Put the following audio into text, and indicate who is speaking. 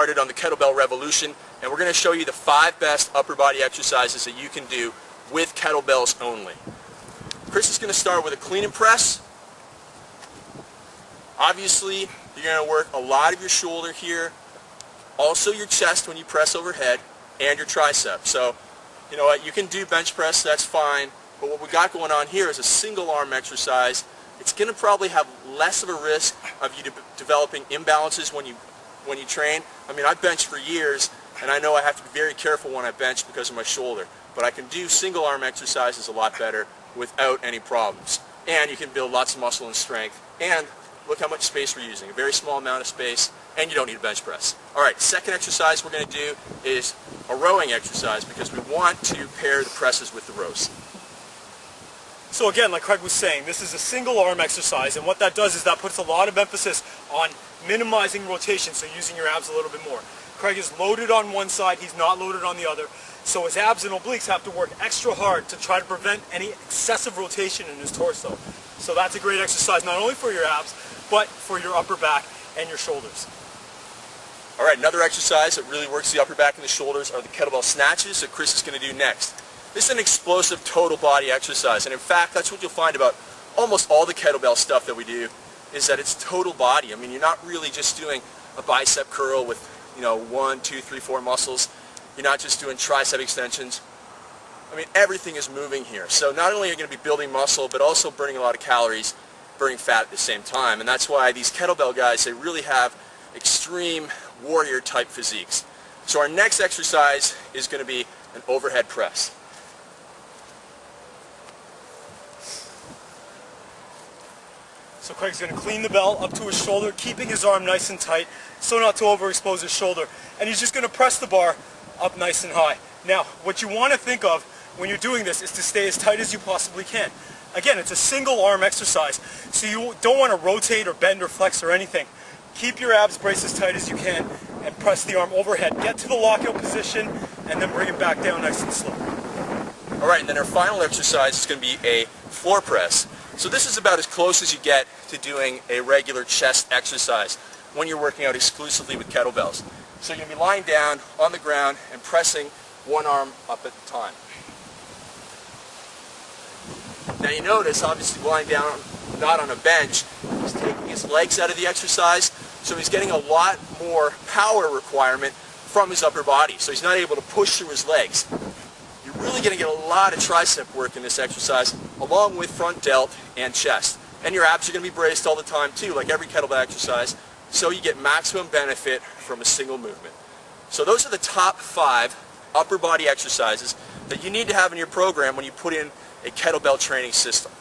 Speaker 1: started on the kettlebell revolution, and we're going to show you the 5 best upper body exercises that you can do with kettlebells only. Chris is going to start with a clean and press. Obviously, you're going to work a lot of your shoulder here, also your chest when you press overhead, and your tricep. So, you know what, you can do bench press, that's fine, but what we got going on here is a single arm exercise. It's going to probably have less of a risk of you developing imbalances when you train. I mean, I've benched for years, and I know I have to be very careful when I bench because of my shoulder, but I can do single arm exercises a lot better without any problems. And you can build lots of muscle and strength, and look how much space we're using, a very small amount of space, and you don't need a bench press. Alright, second exercise we're going to do is a rowing exercise because we want to pair the presses with the rows.
Speaker 2: So again, like Craig was saying, this is a single arm exercise, and what that does is that puts a lot of emphasis on minimizing rotation, so using your abs a little bit more. Craig is loaded on one side, he's not loaded on the other, so his abs and obliques have to work extra hard to try to prevent any excessive rotation in his torso. So that's a great exercise not only for your abs, but for your upper back and your shoulders.
Speaker 1: Alright, another exercise that really works the upper back and the shoulders are the kettlebell snatches that Chris is going to do next. This is an explosive total body exercise, and in fact that's what you'll find about almost all the kettlebell stuff that we do, is that it's total body. I mean, you're not really just doing a bicep curl with, 1, 2, 3, 4 muscles. You're not just doing tricep extensions. I mean, everything is moving here. So not only are you going to be building muscle, but also burning a lot of calories, burning fat at the same time. And that's why these kettlebell guys, they really have extreme warrior type physiques. So our next exercise is going to be an overhead press.
Speaker 2: So Craig's going to clean the bell up to his shoulder, keeping his arm nice and tight so not to overexpose his shoulder. And he's just going to press the bar up nice and high. Now, what you want to think of when you're doing this is to stay as tight as you possibly can. Again, it's a single arm exercise, so you don't want to rotate or bend or flex or anything. Keep your abs braced as tight as you can and press the arm overhead. Get to the lockout position and then bring it back down nice and slow.
Speaker 1: Alright, and then our final exercise is going to be a floor press. So this is about as close as you get to doing a regular chest exercise when you're working out exclusively with kettlebells. So you're going to be lying down on the ground and pressing one arm up at a time. Now you notice, obviously lying down, not on a bench, he's taking his legs out of the exercise, so he's getting a lot more power requirement from his upper body. So he's not able to push through his legs. You're really going to get a lot of tricep work in this exercise, along with front delt and chest. And your abs are going to be braced all the time too, like every kettlebell exercise, so you get maximum benefit from a single movement. So those are the top 5 upper body exercises that you need to have in your program when you put in a kettlebell training system.